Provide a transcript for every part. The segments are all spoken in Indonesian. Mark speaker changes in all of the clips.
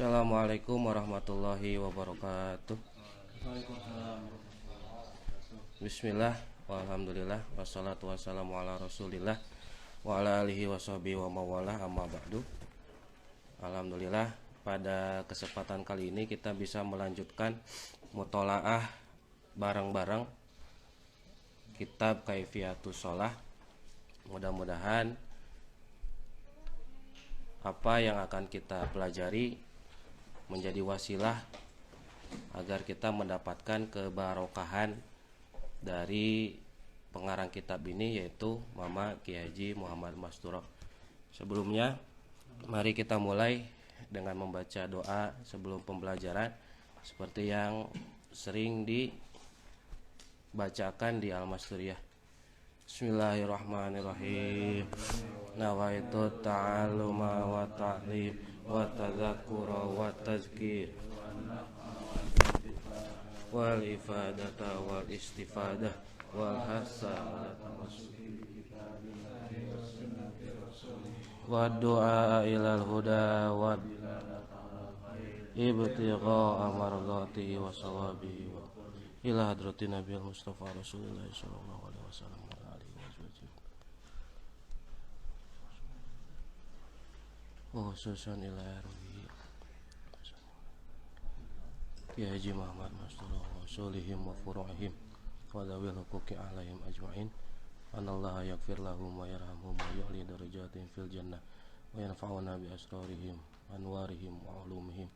Speaker 1: Assalamualaikum warahmatullahi wabarakatuh. Bismillah, walhamdulillah, wassalatu wassalamu ala rasulillah wa ala alihi washabihi wa mawalah, amma ba'du. Alhamdulillah, pada kesempatan kali ini kita bisa melanjutkan mutolaah bareng-bareng kitab Kaifiyatus Shalah. Mudah-mudahan apa yang akan kita pelajari menjadi wasilah agar kita mendapatkan kebarokahan dari pengarang kitab ini, yaitu Mama Kiai Haji Muhammad Masturo. Sebelumnya mari kita mulai dengan membaca doa sebelum pembelajaran seperti yang sering dibacakan di Al-Masturiyah. Bismillahirrahmanirrahim. Nawaitu ta'alluma wa ta'lim wa tadzakkura wa tazkir wal ifadata wal istifadah wal hasanata wa du'a ilal huda wa ibtigha mardati wa sawabi wa ila hadratin nabiyil mustafa rasulullah sallallahu alaihi wasallam. Khususan ila ruhi Kiai Haji Muhammad Masturo wa sulihim wa furu'ihim wa dawil hukuki alaihim ajma'in. Anallaha yaghfir lahum wa yarhamhum wa yu'li darajatin fil jannah wa yanfa'una bi asrarihim anwarihim wa ulumihim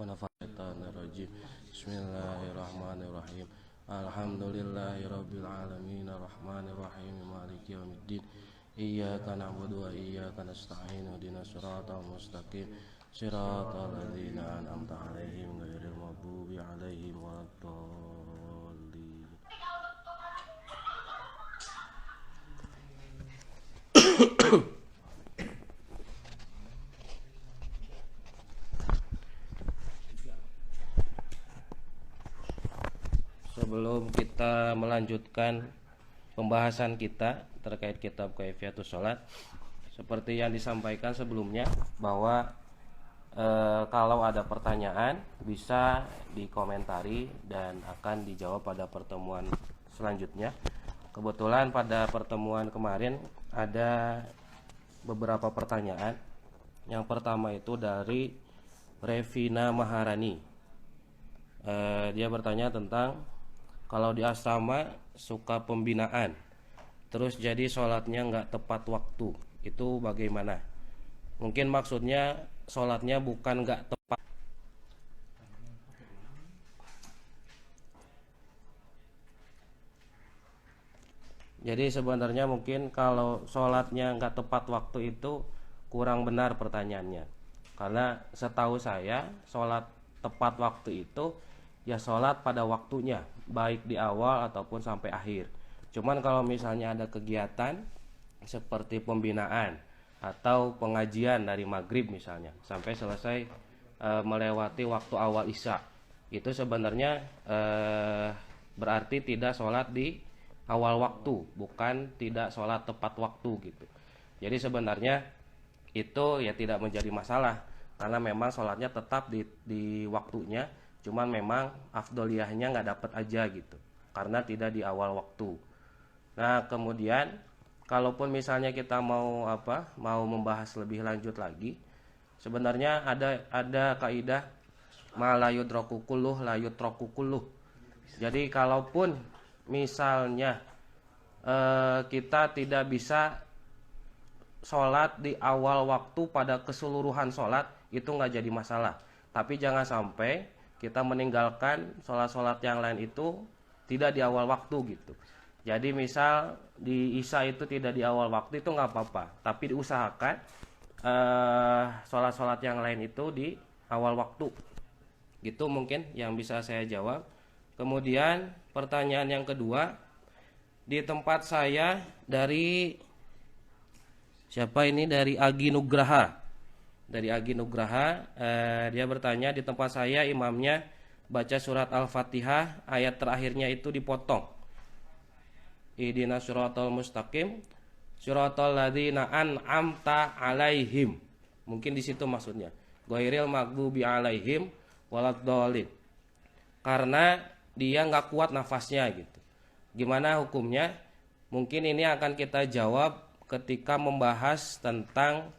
Speaker 1: wa nafa'atan rajim. Bismillahirrahmanirrahim. Alhamdulillahi rabbil alamin arrahmanir rahim maliki yaumiddin. Iyyaka na'budu wa iyyaka nasta'in ihdinas siratal mustaqim siratal ladzina an'amta 'alaihim ghairil maghdubi 'alaihim waladdallin. Sebelum kita melanjutkan pembahasan kita terkait kitab Kaifiyatus Shalah, seperti yang disampaikan sebelumnya bahwa kalau ada pertanyaan bisa dikomentari dan akan dijawab pada pertemuan selanjutnya. Kebetulan pada pertemuan kemarin ada beberapa pertanyaan. Yang pertama itu dari Revina Maharani. Dia bertanya tentang kalau di asrama suka pembinaan, terus jadi sholatnya nggak tepat waktu, itu bagaimana? Mungkin maksudnya sholatnya bukan nggak tepat. Jadi sebenarnya mungkin kalau sholatnya nggak tepat waktu itu kurang benar pertanyaannya. Karena setahu saya sholat tepat waktu itu ya sholat pada waktunya, baik di awal ataupun sampai akhir. Cuman kalau misalnya ada kegiatan seperti pembinaan atau pengajian dari maghrib misalnya sampai selesai melewati waktu awal isya, itu sebenarnya berarti tidak sholat di awal waktu, bukan tidak sholat tepat waktu gitu. Jadi sebenarnya itu ya tidak menjadi masalah karena memang sholatnya tetap di waktunya, cuman memang afdoliyahnya nggak dapat aja gitu karena tidak di awal waktu. Nah kemudian kalaupun misalnya kita mau membahas lebih lanjut lagi, sebenarnya ada kaidah ma la yudraku kulluh la yutraku kulluh. Jadi kalaupun misalnya kita tidak bisa sholat di awal waktu pada keseluruhan sholat, itu nggak jadi masalah. Tapi jangan sampai kita meninggalkan sholat-sholat yang lain itu tidak di awal waktu gitu. Jadi misal di Isya itu tidak di awal waktu, itu nggak apa-apa, tapi diusahakan sholat-sholat yang lain itu di awal waktu. Gitu mungkin yang bisa saya jawab. Kemudian pertanyaan yang kedua, di tempat saya dari siapa ini, dari Agi Nugraha. Dari Agi Nugraha, dia bertanya, di tempat saya imamnya baca surat Al-Fatihah, ayat terakhirnya itu dipotong. Ihdinas siratal mustaqim siratal ladzina an'amta alaihim. Mungkin di situ maksudnya. ghairil maghdubi alaihim waladdallin. Karena dia nggak kuat nafasnya gitu. Gimana hukumnya? Mungkin ini akan kita jawab ketika membahas tentang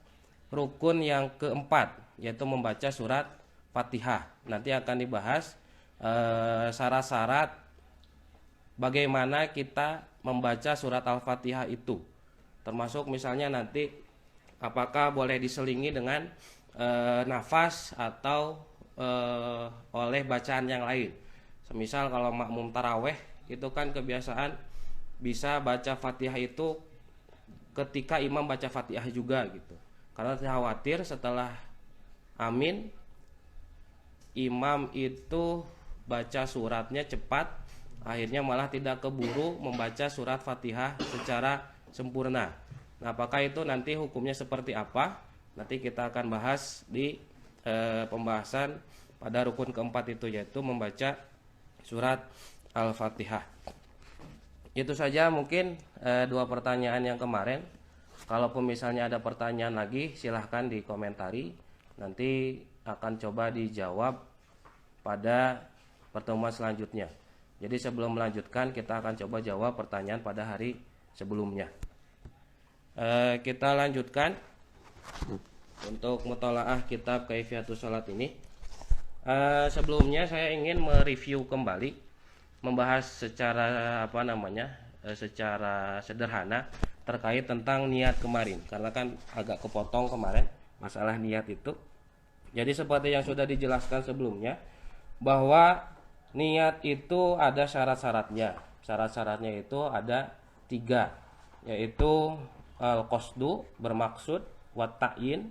Speaker 1: rukun yang keempat, yaitu membaca surat Fatihah. Nanti akan dibahas syarat-syarat bagaimana kita membaca surat Al-Fatihah itu. Termasuk misalnya nanti apakah boleh diselingi dengan nafas atau oleh bacaan yang lain. Semisal kalau makmum taraweh itu kan kebiasaan bisa baca Fatihah itu ketika imam baca Fatihah juga gitu. Karena khawatir setelah amin imam itu baca suratnya cepat, akhirnya malah tidak keburu membaca surat Fatihah secara sempurna. Nah, apakah itu nanti hukumnya seperti apa? Nanti kita akan bahas di pembahasan pada rukun keempat itu, yaitu membaca surat Al-Fatihah. Itu saja mungkin dua pertanyaan yang kemarin. Kalaupun misalnya ada pertanyaan lagi, silahkan dikomentari. Nanti akan coba dijawab pada pertemuan selanjutnya. Jadi sebelum melanjutkan, kita akan coba jawab pertanyaan pada hari sebelumnya. Kita lanjutkan untuk mutolaah kitab Kaifiatus Shalat ini. Sebelumnya saya ingin mereview kembali, membahas secara secara sederhana terkait tentang niat kemarin, karena kan agak kepotong kemarin masalah niat itu. Jadi seperti yang sudah dijelaskan sebelumnya, bahwa niat itu ada syarat-syaratnya. Syarat-syaratnya itu ada 3, yaitu al-qasdu, bermaksud, wat ta'yin,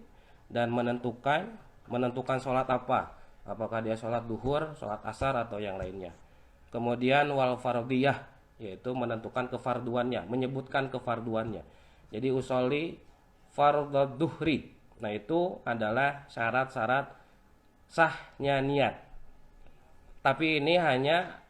Speaker 1: dan menentukan sholat apa, apakah dia sholat duhur, sholat asar, atau yang lainnya. Kemudian wal fardiyah, yaitu menentukan kefarduannya, menyebutkan kefarduannya. Jadi usolli fardhu duhri. Nah, itu adalah syarat-syarat sahnya niat. Tapi ini hanya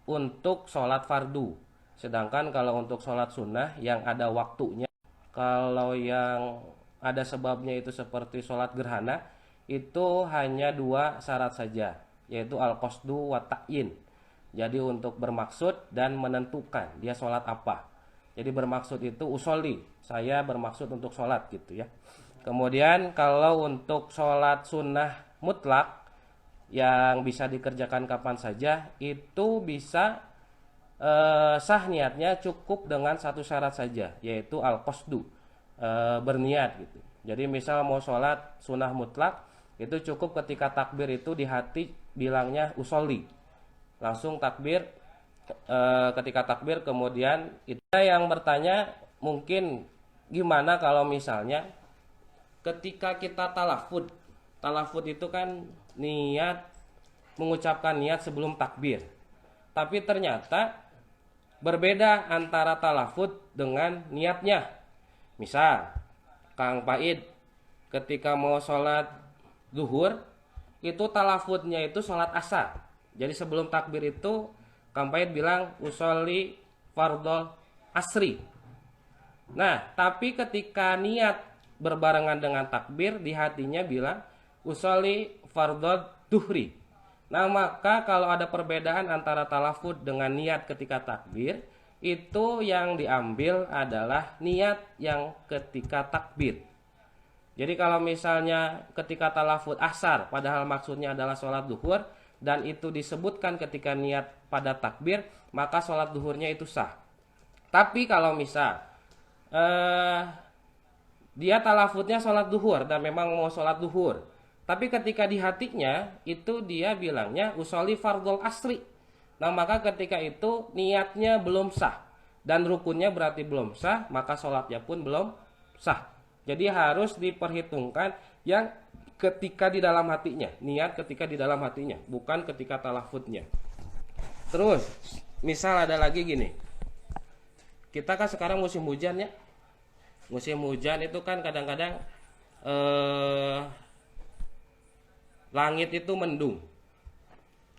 Speaker 1: untuk sholat fardu. Sedangkan kalau untuk sholat sunnah yang ada waktunya, kalau yang ada sebabnya itu seperti sholat gerhana, itu hanya 2 syarat saja, yaitu al-qasdu wa ta'yin. Jadi untuk bermaksud dan menentukan dia sholat apa. Jadi bermaksud itu usolli, saya bermaksud untuk sholat gitu ya. Kemudian kalau untuk sholat sunnah mutlak yang bisa dikerjakan kapan saja, itu bisa sah niatnya cukup dengan 1 syarat saja, yaitu al-qasdu, berniat gitu. Jadi misal mau sholat sunnah mutlak, itu cukup ketika takbir itu di hati bilangnya usolli, langsung takbir. Ketika takbir kemudian itu. Yang bertanya mungkin gimana kalau misalnya ketika kita talafud itu kan niat, mengucapkan niat sebelum takbir, tapi ternyata berbeda antara talafud dengan niatnya. Misal Kang Paid ketika mau sholat zuhur itu talafudnya itu sholat asar. Jadi sebelum takbir itu Kang Paid bilang usolli fardhol asri. Nah, tapi ketika niat berbarengan dengan takbir, di hatinya bilang usolli fardhol duhri. Nah, maka kalau ada perbedaan antara talafud dengan niat ketika takbir, itu yang diambil adalah niat yang ketika takbir. Jadi kalau misalnya ketika talafud asar padahal maksudnya adalah sholat duhur, dan itu disebutkan ketika niat pada takbir, maka sholat duhurnya itu sah. Tapi kalau misal dia talafudnya sholat duhur dan memang mau sholat duhur, tapi ketika di hatinya itu dia bilangnya usolli fardhol asri, nah maka ketika itu niatnya belum sah dan rukunnya berarti belum sah, maka sholatnya pun belum sah. Jadi harus diperhitungkan yang ketika di dalam hatinya, niat ketika di dalam hatinya, bukan ketika talafudnya. Terus misal ada lagi gini, kita kan sekarang musim hujan ya. Musim hujan itu kan kadang-kadang langit itu mendung.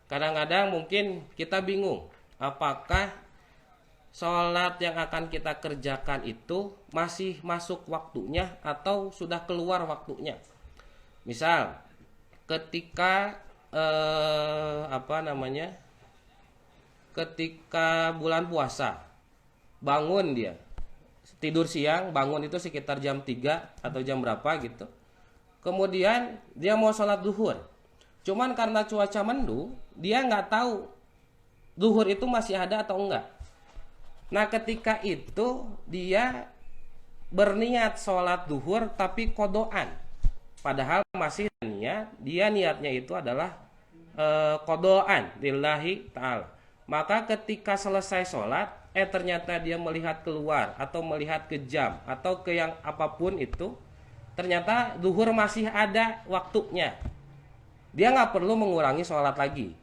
Speaker 1: Kadang-kadang mungkin kita bingung, apakah sholat yang akan kita kerjakan itu masih masuk waktunya atau sudah keluar waktunya. Misal ketika apa namanya, ketika bulan puasa bangun dia tidur siang, bangun itu sekitar jam 3 atau jam berapa gitu, kemudian dia mau sholat duhur, cuman karena cuaca mendung dia nggak tahu duhur itu masih ada atau enggak. Nah ketika itu dia berniat sholat duhur tapi kodoan, padahal masih niat, dia niatnya itu adalah kodoan lillahi ta'ala. Maka ketika selesai sholat, ternyata dia melihat keluar atau melihat ke jam atau ke yang apapun itu, ternyata duhur masih ada waktunya, dia nggak perlu mengurangi sholat lagi.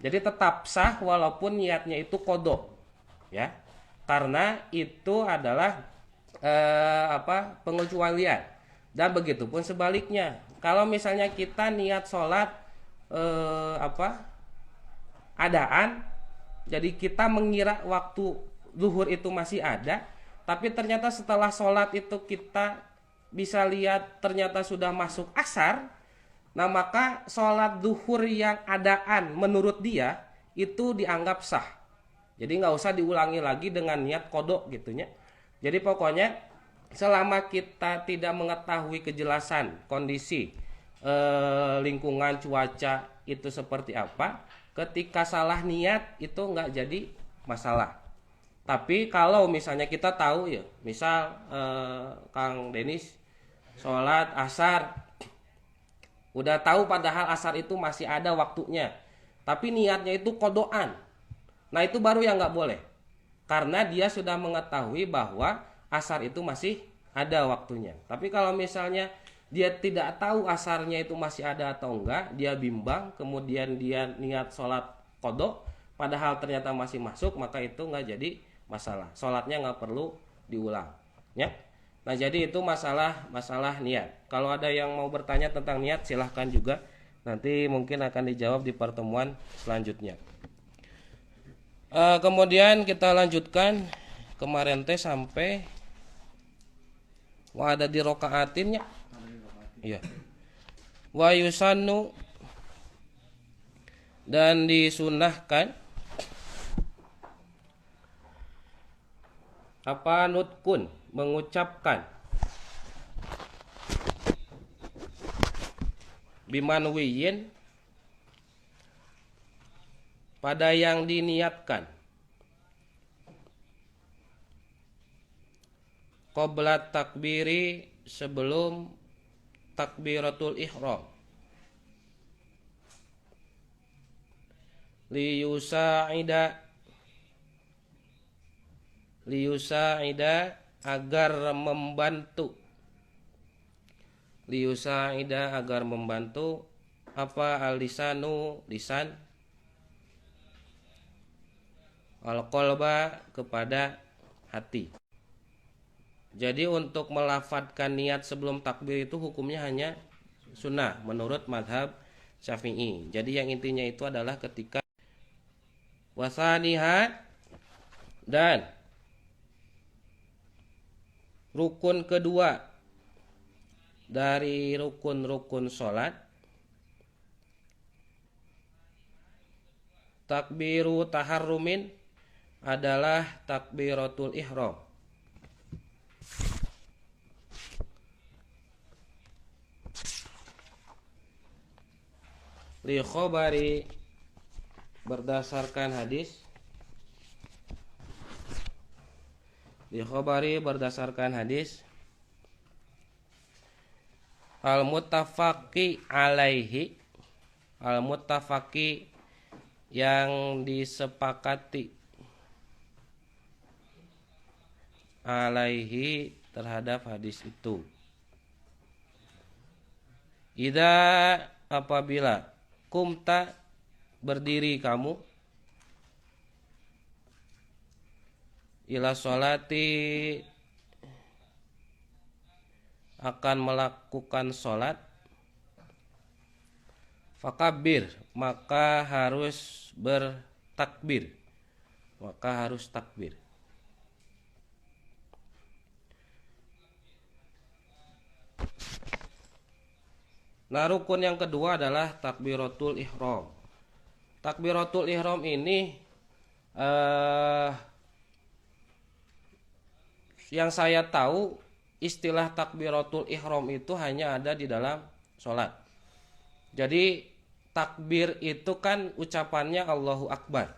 Speaker 1: Jadi tetap sah walaupun niatnya itu kodok, ya, karena itu adalah pengecualian. Dan begitupun sebaliknya, kalau misalnya kita niat sholat adaan, jadi kita mengira waktu zuhur itu masih ada, tapi ternyata setelah sholat itu kita bisa lihat ternyata sudah masuk asar. Nah maka sholat zuhur yang adaan menurut dia itu dianggap sah. Jadi nggak usah diulangi lagi dengan niat kodok gitunya. Jadi pokoknya selama kita tidak mengetahui kejelasan kondisi lingkungan cuaca itu seperti apa, ketika salah niat itu nggak jadi masalah. Tapi kalau misalnya kita tahu ya, misal Kang Denis sholat asar, udah tahu padahal asar itu masih ada waktunya, tapi niatnya itu kodoan, nah itu baru yang nggak boleh, karena dia sudah mengetahui bahwa asar itu masih ada waktunya. Tapi kalau misalnya dia tidak tahu asarnya itu masih ada atau enggak, dia bimbang, kemudian dia niat sholat kodok, padahal ternyata masih masuk, maka itu nggak jadi masalah, sholatnya nggak perlu diulang, ya. Nah jadi itu masalah niat. Kalau ada yang mau bertanya tentang niat silahkan juga, nanti mungkin akan dijawab di pertemuan selanjutnya. Kemudian kita lanjutkan kemarin teh sampai ada di rokaatinnya. Iya. Wa yusannu, dan disunahkan apa, nutkun, mengucapkan bimanwiyin, pada yang diniatkan, qabla takbiri, sebelum takbiratul ihram, liyusa'ida agar membantu, agar membantu apa, alisanu, lisan, al-qalba, kepada hati. Jadi untuk melafadzkan niat sebelum takbir itu hukumnya hanya sunnah menurut madhab Syafi'i. Jadi yang intinya itu adalah ketika wasaniha, dan rukun kedua dari rukun-rukun sholat, takbiru taharrumin, adalah takbiratul ihram. Li khobari, berdasarkan hadis, al-muttafaqi alaihi, al-muttafaqi, yang disepakati, alaihi, terhadap hadis itu. Idza, apabila, kumta, berdiri kamu, ila sholati, akan melakukan sholat, fakabir, maka harus bertakbir, takbir. Nah, rukun yang kedua adalah takbiratul ihram. Takbiratul ihram ini eh, yang saya tahu istilah takbiratul ihram itu hanya ada di dalam sholat. Jadi takbir itu kan ucapannya Allahu Akbar.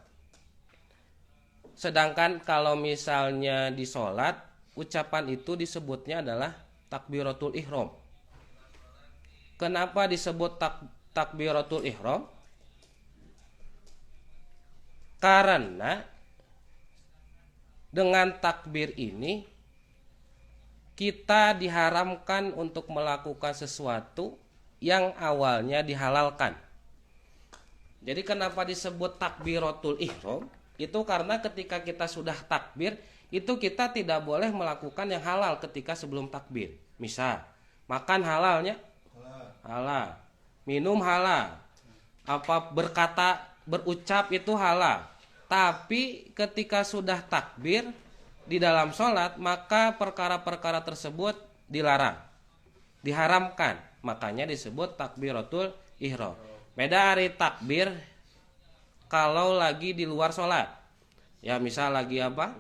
Speaker 1: Sedangkan kalau misalnya di sholat, ucapan itu disebutnya adalah takbiratul ihram. Kenapa disebut takbiratul ihram? Karena dengan takbir ini kita diharamkan untuk melakukan sesuatu yang awalnya dihalalkan. Jadi kenapa disebut takbiratul ihram? Itu karena ketika kita sudah takbir, itu kita tidak boleh melakukan yang halal ketika sebelum takbir. Misal, makan halalnya halal, minum halal, berucap itu halal. Tapi ketika sudah takbir di dalam sholat, maka perkara-perkara tersebut dilarang, diharamkan. Makanya disebut takbiratul ihram. Beda hari takbir kalau lagi di luar sholat. Ya misal lagi apa?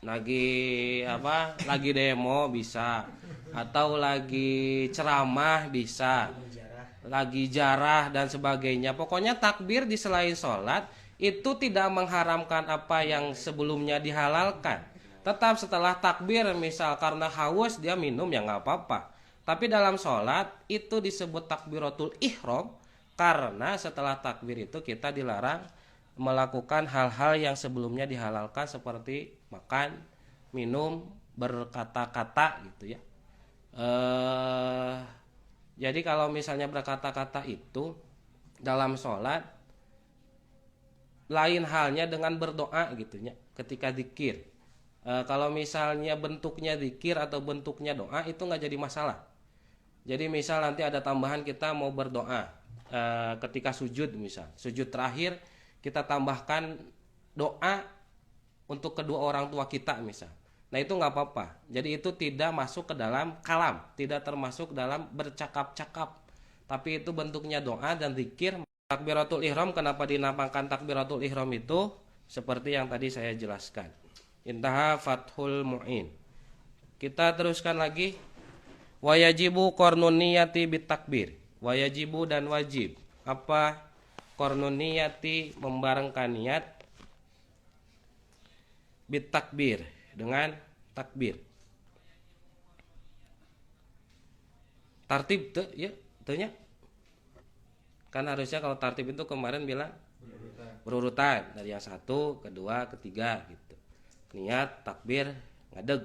Speaker 1: Lagi demo bisa. Atau lagi ceramah bisa. Lagi jarah dan sebagainya. Pokoknya takbir di selain sholat itu tidak mengharamkan apa yang sebelumnya dihalalkan. Tetap setelah takbir misal karena haus dia minum ya nggak apa-apa. Tapi dalam sholat itu disebut takbiratul ihram karena setelah takbir itu kita dilarang melakukan hal-hal yang sebelumnya dihalalkan seperti makan, minum, berkata-kata gitu ya. Jadi kalau misalnya berkata-kata itu dalam sholat lain halnya dengan berdoa gitu ya ketika zikir. Kalau misalnya bentuknya zikir atau bentuknya doa itu nggak jadi masalah. Jadi misal nanti ada tambahan kita mau berdoa ketika sujud misal sujud terakhir kita tambahkan doa untuk kedua orang tua kita misal. Nah itu nggak apa-apa. Jadi itu tidak masuk ke dalam kalam, tidak termasuk dalam bercakap-cakap. Tapi itu bentuknya doa dan zikir. Takbiratul ihram kenapa dinamakan takbiratul ihram itu seperti yang tadi saya jelaskan. Intaha Fathul Mu'in. Kita teruskan lagi. Wayajibu qarnun niyati bitakbir. Wayajibu dan wajib. Apa qarnun niyati membarengkan niat bitakbir dengan takbir. Tartib tuh ya, tuhnya. Kan harusnya kalau tartib itu kemarin bilang berurutan dari yang satu, kedua, ketiga gitu. Niat, takbir, ngadeg.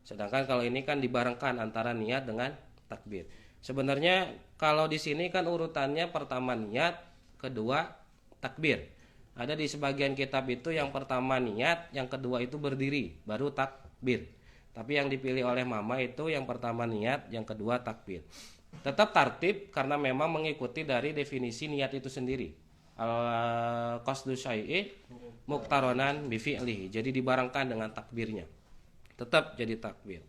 Speaker 1: Sedangkan kalau ini kan dibarengkan antara niat dengan takbir. Sebenarnya kalau di sini kan urutannya pertama niat, kedua takbir. Ada di sebagian kitab itu yang pertama niat, yang kedua itu berdiri, baru takbir. Tapi yang dipilih oleh mama itu yang pertama niat, yang kedua takbir. Tetap tartib karena memang mengikuti dari definisi niat itu sendiri. Al-qasdu syai'i muqtaronan bi fi'lihi. Jadi dibarengkan dengan takbirnya. Tetap jadi takbir.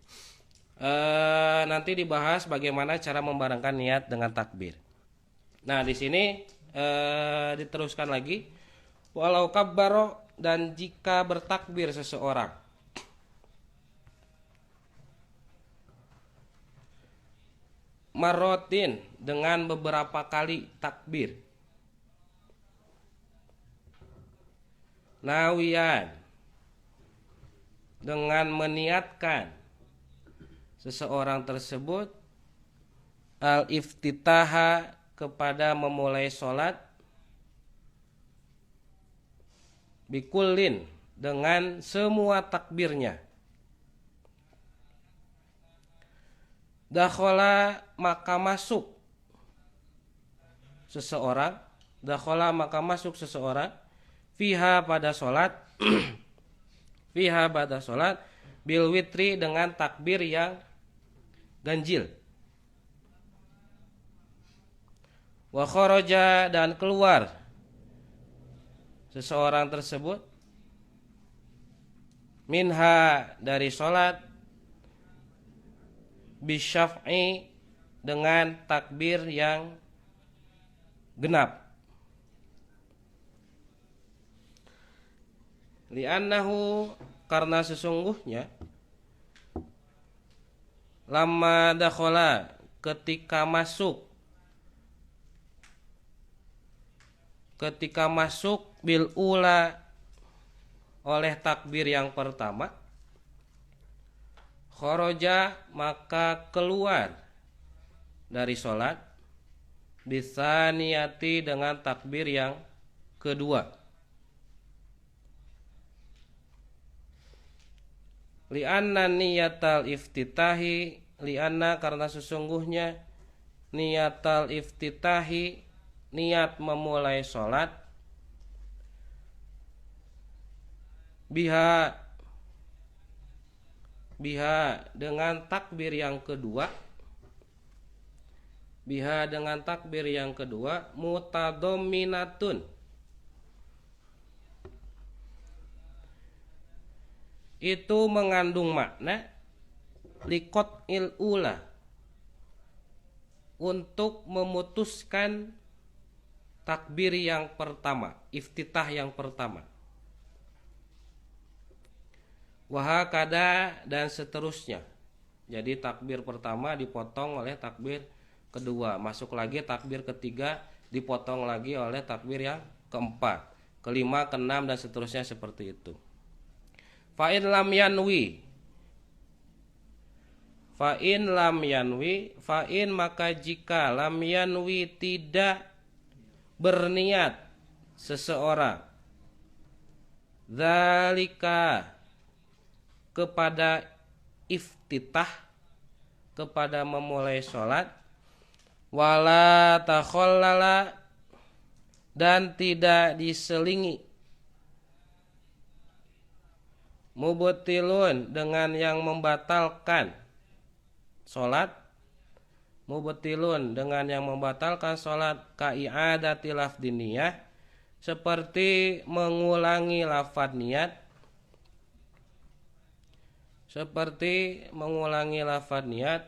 Speaker 1: Nanti dibahas bagaimana cara membarengkan niat dengan takbir. Nah, di sini diteruskan lagi. Walau kabbaro dan jika bertakbir seseorang. Marotin dengan beberapa kali takbir. Nawiyan dengan meniatkan seseorang tersebut al-iftitaha kepada memulai sholat bikullin dengan semua takbirnya. Dakhala maka masuk seseorang, dakhala maka masuk seseorang fiha pada sholat fiha pada sholat bil witri dengan takbir yang ganjil. Wa kharaja dan keluar seseorang tersebut minha dari sholat bisyaf'i dengan takbir yang genap. Li'annahu, karena sesungguhnya, lamma dakhala, ketika masuk bil ula, oleh takbir yang pertama, kharaja, maka keluar dari sholat, bisaniyati, dengan takbir yang kedua. Li'anna niyatal iftitahi, li'anna, karena sesungguhnya, niyatal iftitahi, niat memulai sholat, biha dengan takbir yang kedua, mutadhamminatun, itu mengandung makna liqat'il ula, untuk memutuskan takbir yang pertama, iftitah yang pertama. Wahakada, dan seterusnya. Jadi takbir pertama dipotong oleh takbir kedua, masuk lagi takbir ketiga, dipotong lagi oleh takbir yang keempat, kelima, keenam, dan seterusnya seperti itu. Fa'in lam yanwi, fa'in, maka jika lam yanwi, tidak berniat seseorang, dzalika, kepada iftitah, kepada memulai sholat, wala takhallala, dan tidak diselingi, mubtilun, dengan yang membatalkan sholat, ka'i'adati lafdhin niyah, seperti mengulangi lafadz niat,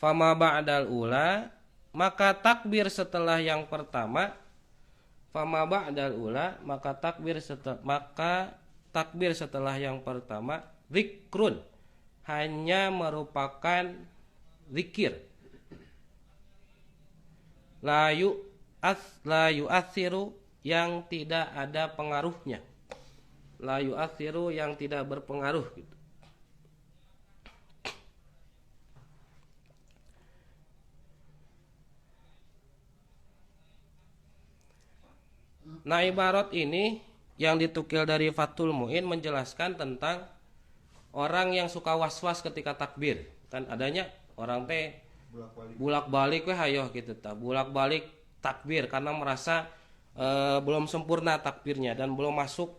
Speaker 1: fama ba'dal ula, maka takbir setelah yang pertama, takbir setelah yang pertama, zikrun, hanya merupakan zikir, la yu'athiru, yang tidak ada pengaruhnya, yang tidak berpengaruh gitu. Nah, ibarat ini yang ditukil dari Fathul Mu'in menjelaskan tentang orang yang suka was-was ketika takbir. Kan adanya orang teh bulak-balik hayo gitu ta. Bulak-balik takbir karena merasa belum sempurna takbirnya dan belum masuk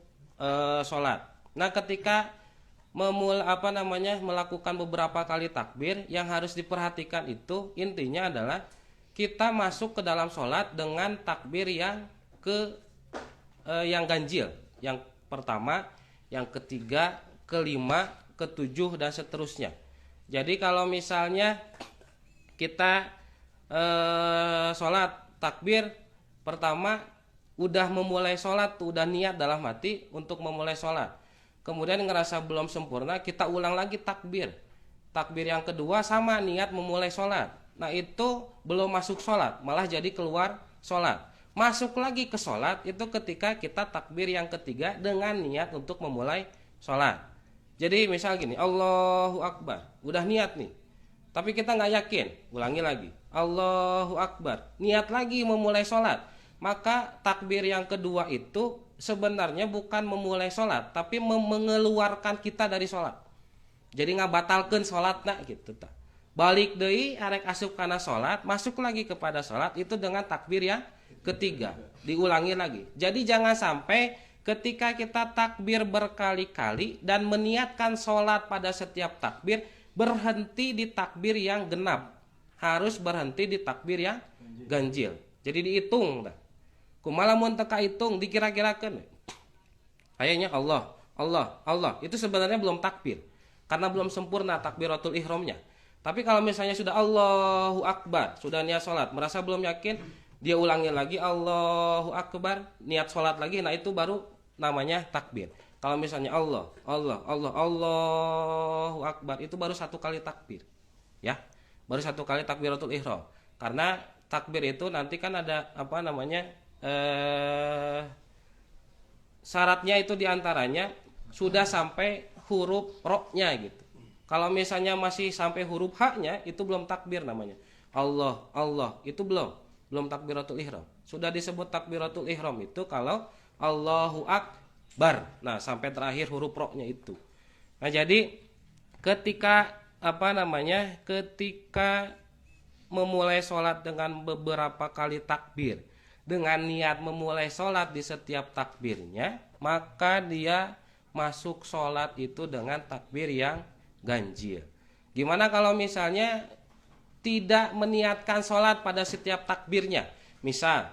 Speaker 1: sholat. Nah, ketika melakukan beberapa kali takbir, yang harus diperhatikan itu intinya adalah kita masuk ke dalam sholat dengan takbir yang ganjil, yang pertama, yang ketiga, kelima, ketujuh, dan seterusnya. Jadi kalau misalnya kita sholat takbir pertama, udah memulai sholat, udah niat dalam hati untuk memulai sholat, kemudian ngerasa belum sempurna, kita ulang lagi takbir yang kedua sama niat memulai sholat. Nah, itu belum masuk sholat, malah jadi keluar sholat. Masuk lagi ke sholat itu ketika kita takbir yang ketiga dengan niat untuk memulai sholat. Jadi misal gini, Allahu Akbar, udah niat nih, tapi kita nggak yakin, ulangi lagi, Allahu Akbar, niat lagi memulai sholat. Maka takbir yang kedua itu sebenarnya bukan memulai sholat, tapi mengeluarkan kita dari sholat. Jadi nggak batalkan sholat nak gitu tak. Balik deui arek asup kana sholat, masuk lagi kepada sholat itu dengan takbir yang ketiga, diulangi lagi. Jadi jangan sampai ketika kita takbir berkali-kali dan meniatkan sholat pada setiap takbir, berhenti di takbir yang genap, harus berhenti di takbir yang ganjil. Jadi dihitung dah. Kumaha mun teu kahitung dikira-kirakeun. Kayaknya Allah, itu sebenarnya belum takbir, karena belum sempurna takbiratul ihramnya. Tapi kalau misalnya sudah Allahu Akbar, sudah niat sholat, merasa belum yakin, dia ulangi lagi Allahu Akbar, niat sholat lagi, nah itu baru namanya takbir. Kalau misalnya Allahu Akbar, itu baru satu kali takbir, ya, baru satu kali takbiratul ihram. Karena takbir itu nanti kan ada apa namanya syaratnya itu diantaranya sudah sampai huruf roknya gitu. Kalau misalnya masih sampai huruf haknya itu belum takbir namanya. Allah itu belum takbiratul ihram. Sudah disebut takbiratul ihram itu kalau Allahu Akbar. Nah, sampai terakhir huruf roknya itu. Nah, jadi ketika ketika memulai sholat dengan beberapa kali takbir, dengan niat memulai sholat di setiap takbirnya, maka dia masuk sholat itu dengan takbir yang ganjil. Gimana kalau misalnya tidak meniatkan sholat pada setiap takbirnya? Misal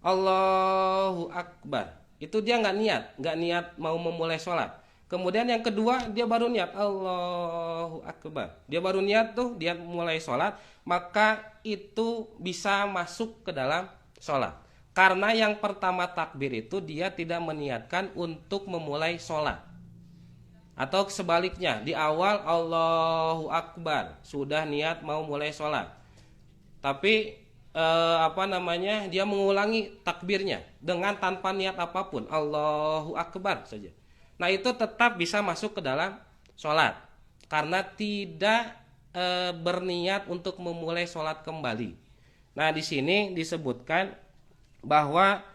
Speaker 1: Allahu Akbar, itu dia nggak niat mau memulai sholat. Kemudian yang kedua dia baru niat Allahu Akbar, dia baru niat tuh dia mulai sholat, maka itu bisa masuk ke dalam sholat. Karena yang pertama takbir itu dia tidak meniatkan untuk memulai sholat. Atau sebaliknya, di awal Allahu Akbar, sudah niat mau mulai sholat, tapi dia mengulangi takbirnya dengan tanpa niat apapun, Allahu Akbar saja. Nah, itu tetap bisa masuk ke dalam sholat karena tidak berniat untuk memulai sholat kembali. Nah, di sini disebutkan bahwa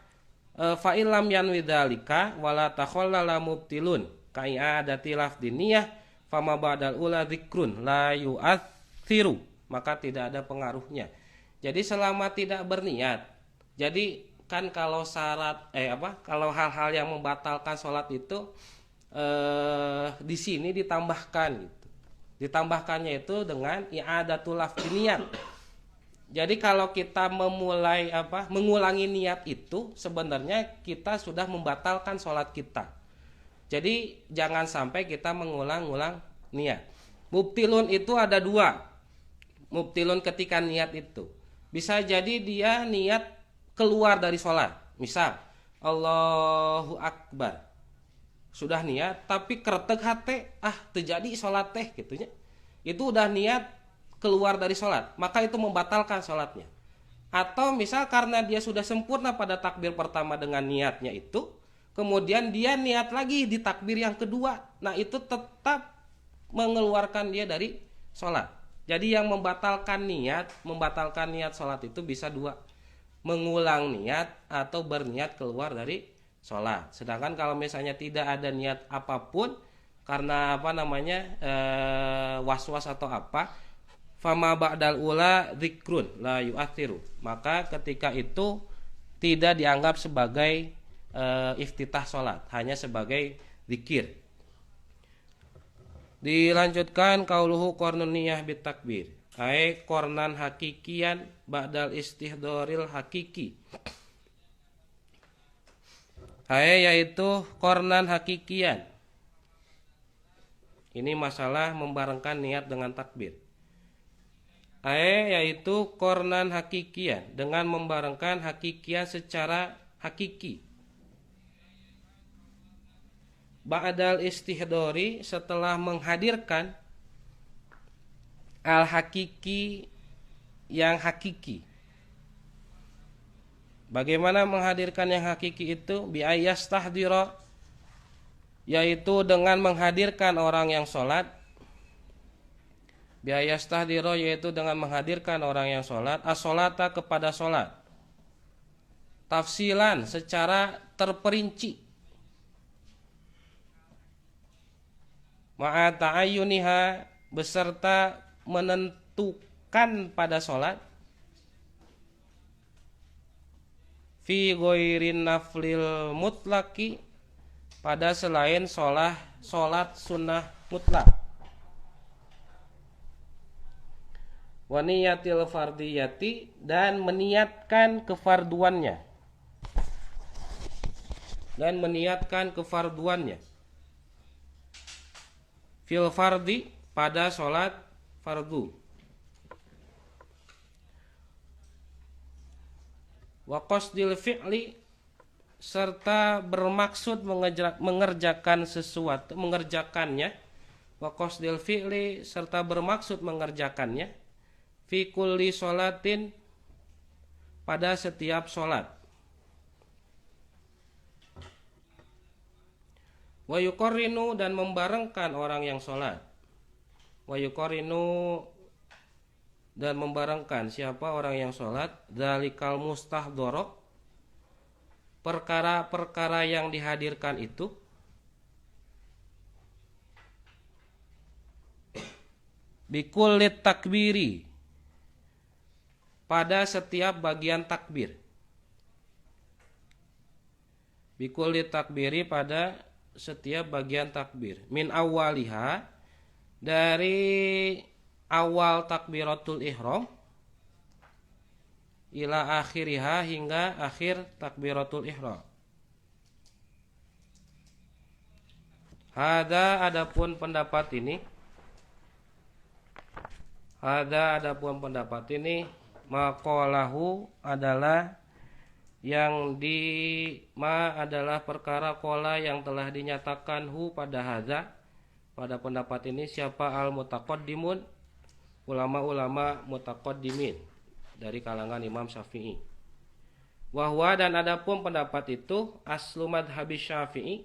Speaker 1: fa'ilam yanwidalika wala takhallala mubtilun kai'adati lafdiniyah fama ba'dal ula dzikrun la yu'athiru, maka tidak ada pengaruhnya. Jadi selama tidak berniat, jadi kan kalau kalau hal-hal yang membatalkan sholat itu di sini ditambahkan gitu. Ditambahkannya itu dengan i'adatul lafdiniyah. Jadi kalau kita mengulangi niat itu sebenarnya kita sudah membatalkan sholat kita. Jadi jangan sampai kita mengulang-ulang niat. Mubtilun itu ada dua. Mubtilun ketika niat itu bisa jadi dia niat keluar dari sholat. Misal Allahu Akbar, sudah niat tapi keretek hati, terjadi sholat teh gitunya. Itu udah niat keluar dari sholat, maka itu membatalkan sholatnya. Atau misal karena dia sudah sempurna pada takbir pertama dengan niatnya itu, kemudian dia niat lagi di takbir yang kedua, nah itu tetap mengeluarkan dia dari sholat. Jadi yang membatalkan niat sholat itu bisa dua, mengulang niat atau berniat keluar dari sholat. Sedangkan kalau misalnya tidak ada niat apapun karena was-was atau apa, fama ba'dal ula dzikrun la yu'athiru, maka ketika itu tidak dianggap sebagai iftitah sholat, hanya sebagai zikir. Dilanjutkan qauluhu qarnun niyah bit takbir, ai qarnan hakikian ba'dal istihdoril hakiki. Yaitu qarnan hakikian. Ini masalah membarengkan niat dengan takbir. Yaitu qarnan hakikian, dengan membarengkan hakikian secara hakiki. Ba'dal istihdori, setelah menghadirkan al-hakiki, yang hakiki. Bagaimana menghadirkan yang hakiki itu? Bi'ayyastahdira, yaitu dengan menghadirkan orang yang sholat. Bi'ayyastahdira, yaitu dengan menghadirkan orang yang sholat. As-sholata, kepada sholat. Tafsilan, secara terperinci. Ma'a ta'ayyuniha, beserta menentukan pada sholat. Fi ghairin naflil mutlaki, pada selain sholat sunnah mutlak. Wa niyatil fardiyati, dan meniatkan kefarduannya. Fil fardi, pada sholat fardu. Wa qasdil fi'li, serta bermaksud mengerjakan sesuatu, mengerjakannya. Wa qasdil fi'li, serta bermaksud mengerjakannya. Fi kulli sholatin, pada setiap sholat. Wa yuqarrinu, dan membarengkan orang yang sholat. Wa yuqarrinu, dan membarengkan siapa orang yang sholat. Dzalikal mustahdhara, perkara-perkara yang dihadirkan itu. Bikullit takbiri, pada setiap bagian takbir. Bikullit takbiri, pada setiap bagian takbir. Min awwaliha, dari awal takbiratul ihram, ila akhiriha, hingga akhir takbiratul ihram. Hada, adapun pendapat ini. Hada, adapun pendapat ini. Maqalahu, adalah yang adalah perkara qala yang telah dinyatakan hu pada hadza, pada pendapat ini. Siapa? Al mutaqaddimun, ulama-ulama mutaqaddimin dari kalangan Imam Syafi'i. Wahwa, dan adapun pendapat itu, aslu madhabi Syafi'i,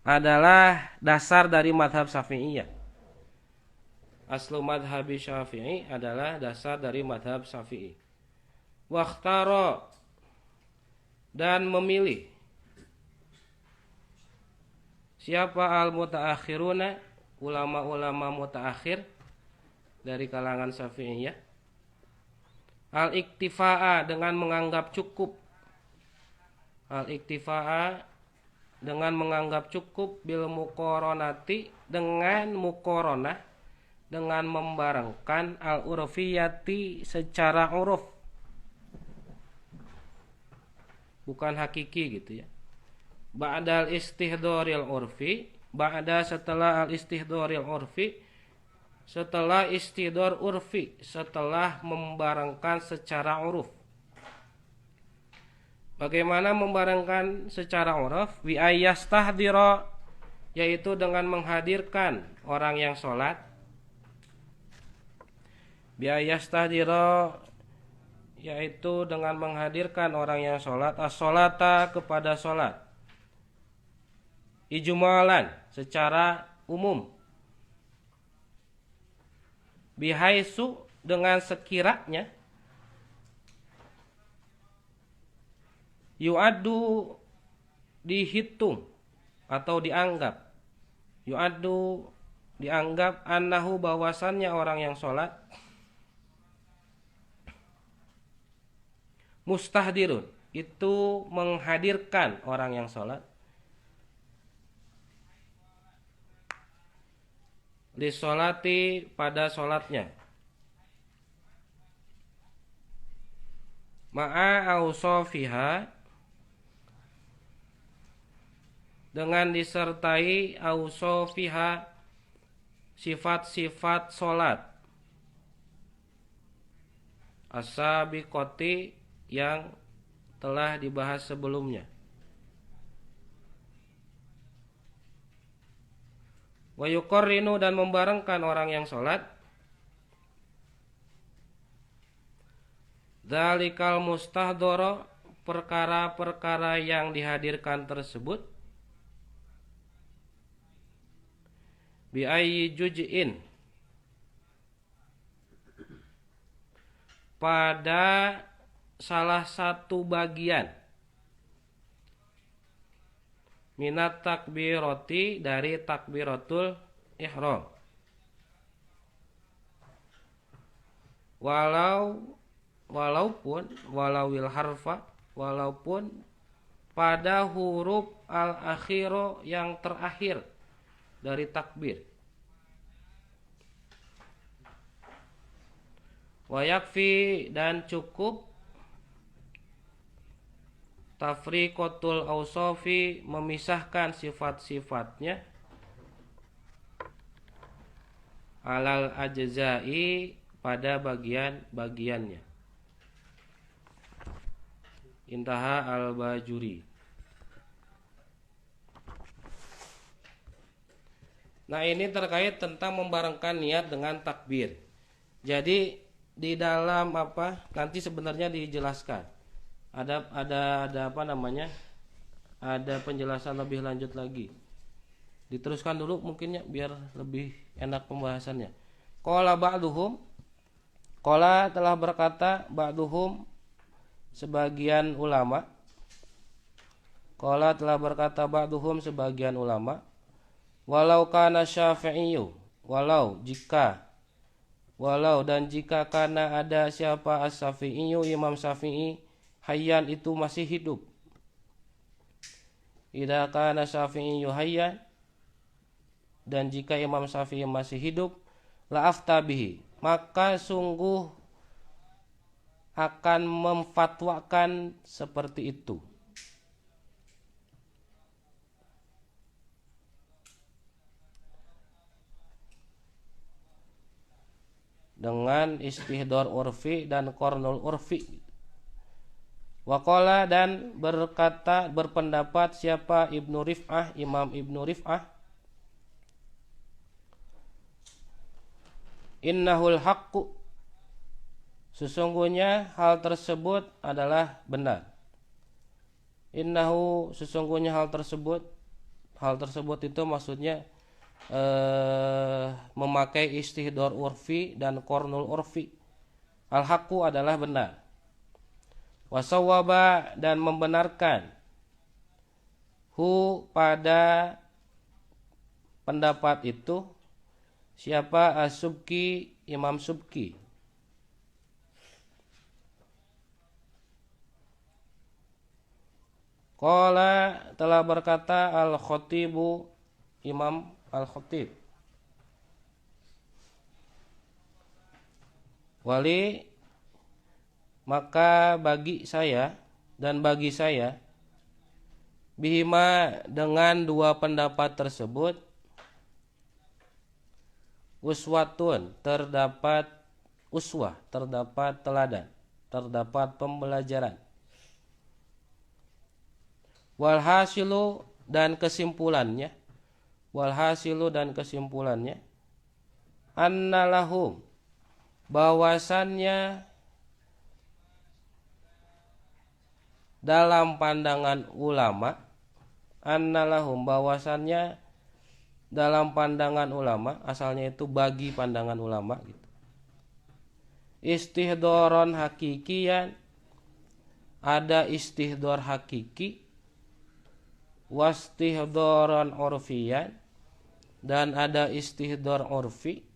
Speaker 1: adalah dasar dari madhab Syafi'iyah. Aslu madhabi Syafi'i, adalah dasar dari madhab Syafi'i. Wakhtaro, dan memilih siapa? Al mutaakhiruna, ulama-ulama mutaakhir dari kalangan Syafi'iyah. Al iktifa'a, dengan menganggap cukup. Al iktifa'a, dengan menganggap cukup. Bil muqaronati, dengan muqaronah, dengan membarengkan. Al urfiyati, secara uruf, bukan hakiki gitu ya. Ba'dal istihdharil urfi, ba'da, setelah al istihdharil urfi, setelah istidhar urfi, setelah membarengkan secara uruf. Bagaimana membarengkan secara uruf? Bi ayyastahdhira, yaitu dengan menghadirkan orang yang sholat. Bi ayyastahdhira, yaitu dengan menghadirkan orang yang sholat. As-sholata, kepada sholat. Ijmalan, secara umum. Bihaisu, dengan sekiranya. Yu'addu, dihitung atau dianggap. Yu'addu, dianggap. Annahu, bahwasannya orang yang sholat. Mustahdirun, itu menghadirkan orang yang sholat. Li sholati, pada sholatnya. Ma'a awsofiha, dengan disertai awsofiha, sifat-sifat sholat. As-sabiqati, yang telah dibahas sebelumnya. Wa yuqarrinu, dan membarengkan orang yang sholat. Dzalikal mustahdhara, perkara-perkara yang dihadirkan tersebut. Bi ayyi juz'in, pada salah satu bagian. Minat takbirati, dari takbiratul ihram. Walawil harfa, walaupun pada huruf al-akhiro, yang terakhir dari takbir. Wa yakfi, dan cukup. Tafriqatul awsafi, memisahkan sifat-sifatnya. alal ajza'i pada bagian-bagiannya. Intaha al-Bajuri. Nah, ini terkait tentang membarengkan niat dengan takbir. Jadi di dalam nanti sebenarnya dijelaskan. Ada apa namanya? Ada penjelasan lebih lanjut lagi. Diteruskan dulu mungkinnya biar lebih enak pembahasannya. Qala ba'duhum, qala telah berkata ba'duhum sebagian ulama. Qala telah berkata ba'duhum sebagian ulama. Walau kana Syafi'iyyu, walau dan jika kana ada siapa as-Syafi'iyyu, Imam Syafi'i, hayyan itu masih hidup. Idza kana Syafi'iyyu hayyan, dan jika Imam Syafi'i masih hidup, la aftabihi, maka sungguh akan memfatwakan seperti itu. Dengan istihdor urfi dan kornul urfi. Waqala dan berpendapat siapa Ibnu Rif'ah, Imam Ibnu Rif'ah, innahul haqqu, sesungguhnya hal tersebut adalah benar. Innahu, sesungguhnya hal tersebut itu maksudnya memakai istihdor urfi dan kornul urfi. Al-haqqu adalah benar. Wasawwaba, dan membenarkan hu pada pendapat itu siapa as-Subki, Imam Subki. Qala telah berkata al-Khatibu, Imam Al-Khatib, wali, maka bagi saya bihima, dengan dua pendapat tersebut, uswatun, terdapat uswah, terdapat teladan, terdapat pembelajaran. Walhasilu, dan kesimpulannya annalahum, bahwasannya dalam pandangan ulama, asalnya itu bagi pandangan ulama gitu. Istihdoron hakikian, ada istihdor hakiki, wastihdoron urfiyan, dan ada istihdor urfi,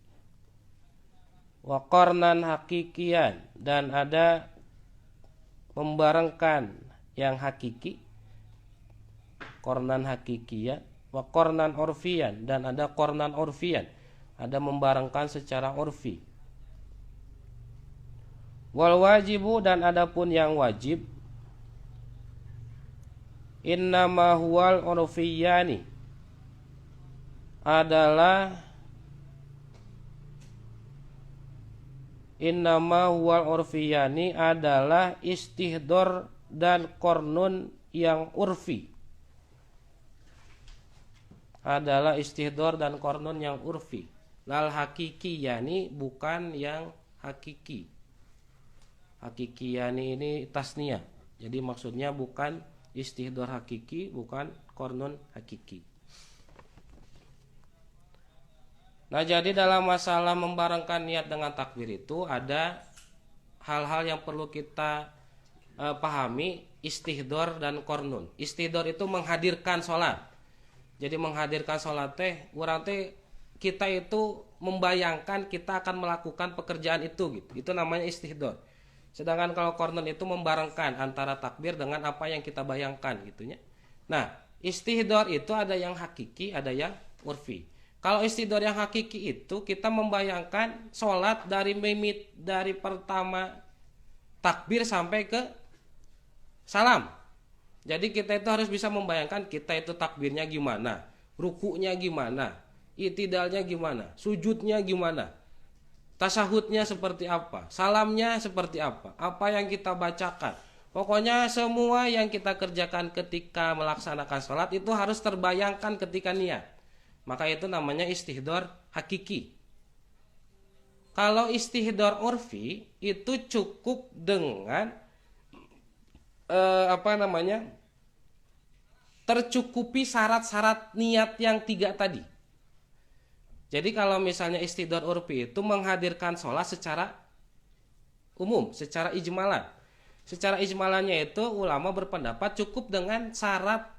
Speaker 1: wa qarnan hakikian, dan ada membarengkan yang hakiki, qarnan hakikian, wa qarnan urfiyan, dan ada qarnan urfiyan, ada membarengkan secara urfi. Wal wajibu, dan adapun yang wajib, innama huwal urfiyani, adalah istihdor dan kornun yang urfi. Lal hakiki, yani bukan yang hakiki. Hakiki yani ini tasniyah, jadi maksudnya bukan istihdor hakiki, bukan kornun hakiki. Nah, jadi dalam masalah membarengkan niat dengan takbir itu ada hal-hal yang perlu kita pahami, istihdor dan kornun. Istihdor itu menghadirkan sholat. Jadi menghadirkan sholat kita itu membayangkan kita akan melakukan pekerjaan itu gitu. Itu namanya istihdor. Sedangkan kalau kornun itu membarengkan antara takbir dengan apa yang kita bayangkan gitunya. Nah, istihdor itu ada yang hakiki, ada yang urfi. Kalau istihdor yang hakiki itu kita membayangkan sholat dari pertama takbir sampai ke salam. Jadi kita itu harus bisa membayangkan kita itu takbirnya gimana, rukunya gimana, I'tidalnya gimana, sujudnya gimana, tasahudnya seperti apa, salamnya seperti apa yang kita bacakan. Pokoknya semua yang kita kerjakan ketika melaksanakan sholat itu harus terbayangkan ketika niat. Maka itu namanya istihdor hakiki. Kalau istihdor urfi itu cukup dengan tercukupi syarat-syarat niat yang 3 tadi. Jadi kalau misalnya istihdor urfi itu menghadirkan sholat secara umum, secara ijmalan. Secara ijmalannya itu ulama berpendapat cukup dengan 3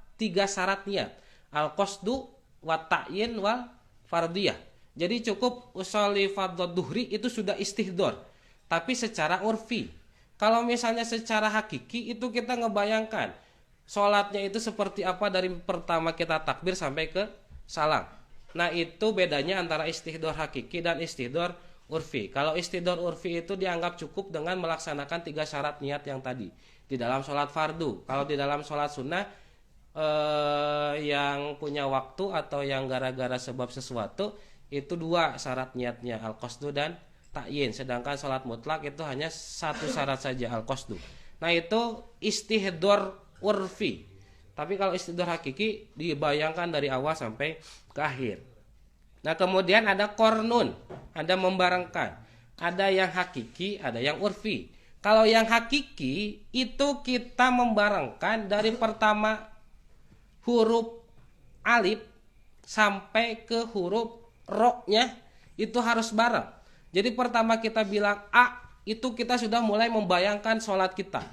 Speaker 1: syarat niat. Al-qasdu, wa ta'yin, wal fardiyah. Jadi cukup usolli fardhu duhri itu sudah istihdor. Tapi secara urfi. Kalau misalnya secara hakiki itu kita ngebayangkan sholatnya itu seperti apa dari pertama kita takbir sampai ke salam. Nah itu bedanya antara istihdor hakiki dan istihdor urfi. Kalau istihdor urfi itu dianggap cukup dengan melaksanakan 3 syarat niat yang tadi di dalam sholat fardu. Kalau di dalam sholat sunnah yang punya waktu atau yang gara-gara sebab sesuatu itu 2 syarat niatnya, al-qasdu dan ta'yin. Sedangkan sholat mutlak itu hanya 1 syarat saja, al-qasdu. Nah itu istihdor urfi. Tapi kalau istihdor hakiki dibayangkan dari awal sampai ke akhir. Nah kemudian ada kornun, ada membarengkan. Ada yang hakiki, ada yang urfi. Kalau yang hakiki itu kita membarengkan dari pertama huruf alif sampai ke huruf ro-nya itu harus bareng. Jadi pertama kita bilang A, itu kita sudah mulai membayangkan sholat kita.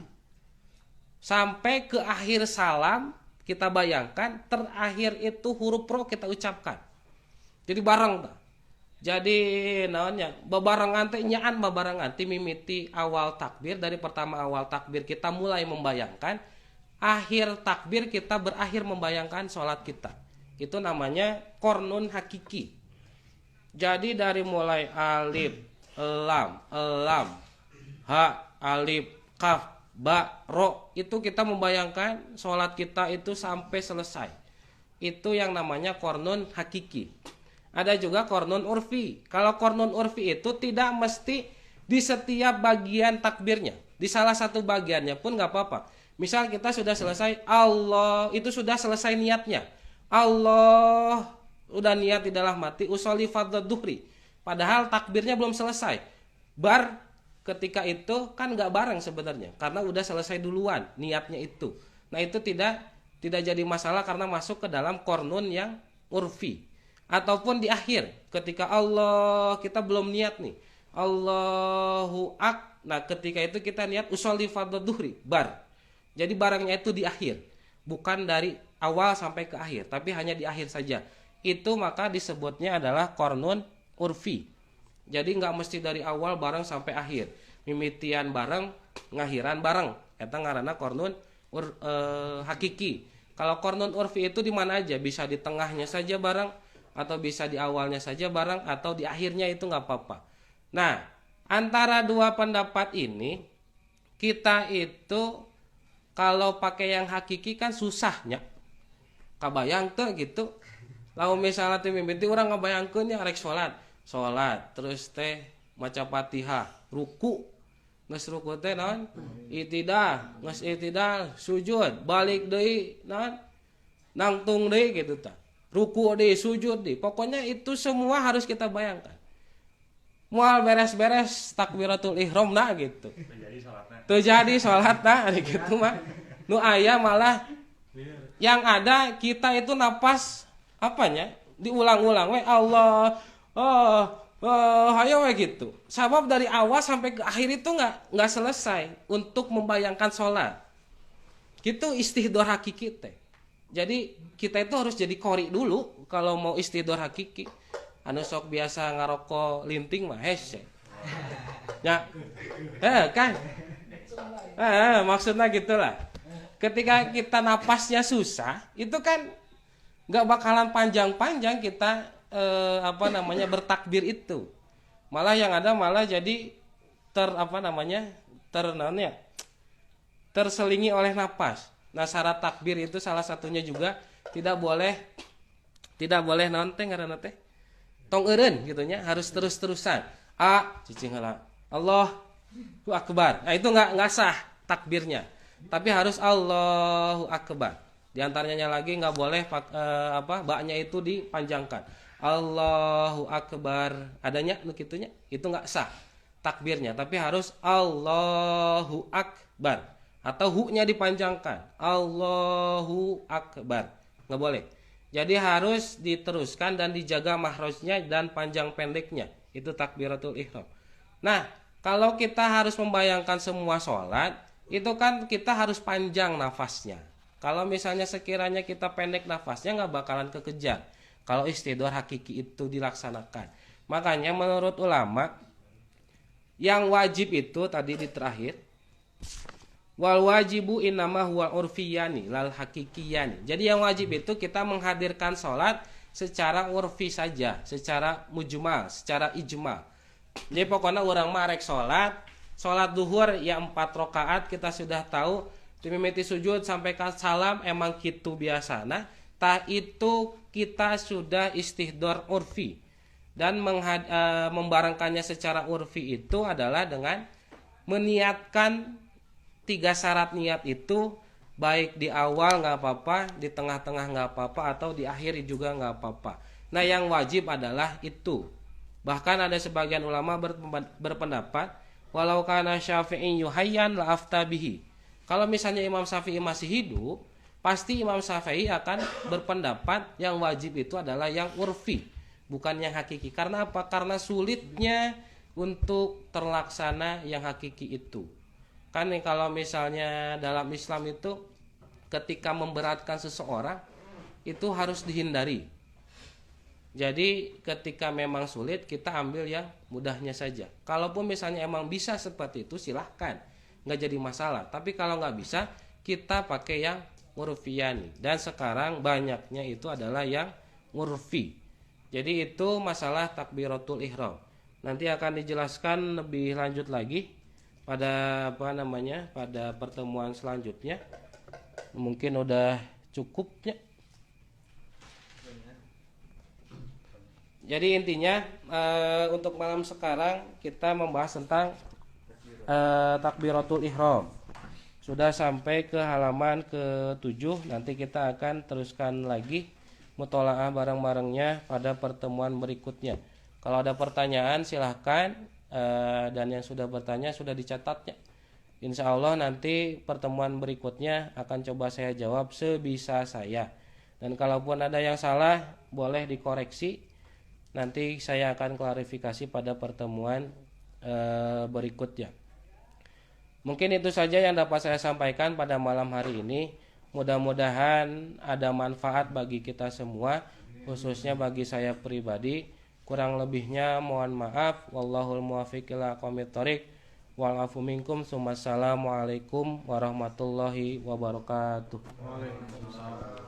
Speaker 1: Sampai ke akhir salam kita bayangkan, terakhir itu huruf ro kita ucapkan. Jadi bareng. Jadi naonnya bebarengan teh nyaan bebarengan ti mimiti awal takbir, dari pertama awal takbir kita mulai membayangkan, akhir takbir kita berakhir membayangkan sholat kita. Itu namanya kornun hakiki. Jadi dari mulai alif, lam, ha, alif, kaf, ba, ro, itu kita membayangkan sholat kita itu sampai selesai. Itu yang namanya kornun hakiki. Ada juga kornun urfi. Kalau kornun urfi itu tidak mesti di setiap bagian takbirnya. Di salah satu bagiannya pun gak apa-apa. Misal kita sudah selesai Allah, itu sudah selesai niatnya. Allah, udah niat di dalam hati, usolli fardhu duhri. Padahal takbirnya belum selesai. Ketika itu kan nggak bareng sebenarnya, karena udah selesai duluan niatnya itu. Nah itu tidak jadi masalah karena masuk ke dalam kornun yang urfi. Ataupun di akhir, ketika Allah kita belum niat nih, Allahu ak. Nah ketika itu kita niat usolli fardhu duhri, Jadi barangnya itu di akhir, bukan dari awal sampai ke akhir, tapi hanya di akhir saja. Itu maka disebutnya adalah kornun urfi. Jadi nggak mesti dari awal bareng sampai akhir. Mimitian bareng, ngakhiran bareng. Eta ngaranna kornun hakiki. Kalau kornun urfi itu di mana aja, bisa di tengahnya saja bareng, atau bisa di awalnya saja bareng, atau di akhirnya itu nggak apa-apa. Nah, antara 2 pendapat ini kita itu kalau pakai yang hakiki kan susahnya. Kabayang tuh gitu. Lalu misalnya teh mimiti orang ngabayangkeun nya rek salat terus teh maca Fatihah, ruku. Geus ruku teh naon? Itidal, geus itidal sujud, balik deui naon? Nangtung deui gitu tah. Ruku deui, sujud deui. Pokoknya itu semua harus kita bayangkan. Moal beres-beres takbiratul ihram nah gitu. Teu jadi salatna gitu mah. Nu aya malah yang ada kita itu napas apanya? Diulang-ulang we Allah. Hayo we gitu. Sabab dari awal sampai ke akhir itu enggak selesai untuk membayangkan sholat. Gitu istihdor hakiki teh. Jadi kita itu harus jadi qori dulu kalau mau istihdor hakiki. Anu sok biasa ngarokok linting mah hese. Ya. Kan. Maksudnya gitulah. Ketika kita napasnya susah, itu kan nggak bakalan panjang-panjang kita bertakbir itu. Malah yang ada malah jadi terselingi oleh napas. Nah syarat takbir itu salah satunya juga tidak boleh naon teh ngaranna teh tong eureun gitu nya, harus terus-terusan. Cicing heula. Allahu akbar. Nah, itu enggak sah takbirnya. Tapi harus Allahu akbar. Di antaranya lagi enggak boleh ba-nya itu dipanjangkan. Allahu akbar. Adanya nu kitunya, itu enggak sah takbirnya, tapi harus Allahu akbar atau hu-nya dipanjangkan. Allahu akbar. Enggak boleh. Jadi harus diteruskan dan dijaga mahrojnya dan panjang pendeknya. Itu takbiratul ihram. Nah, kalau kita harus membayangkan semua sholat, itu kan kita harus panjang nafasnya. Kalau misalnya sekiranya kita pendek nafasnya, nggak bakalan kekejar kalau istidhar hakiki itu dilaksanakan. Makanya menurut ulama, yang wajib itu tadi di terakhir, wal wajibu innama huwa urfiyani lal hakikiyani. Jadi yang wajib itu kita menghadirkan sholat secara urfi saja, secara mujmal, secara ijmal. Jadi pokoknya orang marek sholat duhur ya 4 rakaat kita sudah tahu, dimimiti sujud sampai ke salam emang gitu biasa. Nah, tah itu kita sudah istihdor urfi. Dan membarengkannya secara urfi itu adalah dengan meniatkan 3 syarat niat itu, baik di awal nggak apa-apa, di tengah-tengah nggak apa-apa, atau di akhir juga nggak apa-apa. Nah, yang wajib adalah itu. Bahkan ada sebagian ulama berpendapat, walau kana Syafi'i yuhayyan la aftabihi. Kalau misalnya Imam Syafi'i masih hidup, pasti Imam Syafi'i akan berpendapat yang wajib itu adalah yang urfi, bukan yang hakiki. Karena apa? Karena sulitnya untuk terlaksana yang hakiki itu. Kan kalau misalnya dalam Islam itu ketika memberatkan seseorang itu harus dihindari. Jadi ketika memang sulit, kita ambil yang mudahnya saja. Kalaupun misalnya emang bisa seperti itu, silahkan, nggak jadi masalah. Tapi kalau nggak bisa, kita pakai yang urfiyani. Dan sekarang banyaknya itu adalah yang urfi. Jadi itu masalah takbiratul ihram. Nanti akan dijelaskan lebih lanjut lagi pada pada pertemuan selanjutnya. Mungkin udah cukupnya. Jadi intinya untuk malam sekarang kita membahas tentang takbiratul ihram. Sudah sampai ke halaman ke-7. Nanti kita akan teruskan lagi mutolaah bareng-barengnya pada pertemuan berikutnya. Kalau ada pertanyaan silahkan, dan yang sudah bertanya sudah dicatatnya. Insya Allah nanti pertemuan berikutnya akan coba saya jawab sebisa saya. Dan kalaupun ada yang salah boleh dikoreksi. Nanti saya akan klarifikasi pada pertemuan berikutnya. Mungkin itu saja yang dapat saya sampaikan pada malam hari ini. Mudah-mudahan ada manfaat bagi kita semua, khususnya bagi saya pribadi. Kurang lebihnya mohon maaf. Wallahul muwaffiq ila aqwamit thoriq. Wal afu minkum. Wassalamualaikum warahmatullahi wabarakatuh. Waalaikumsalam.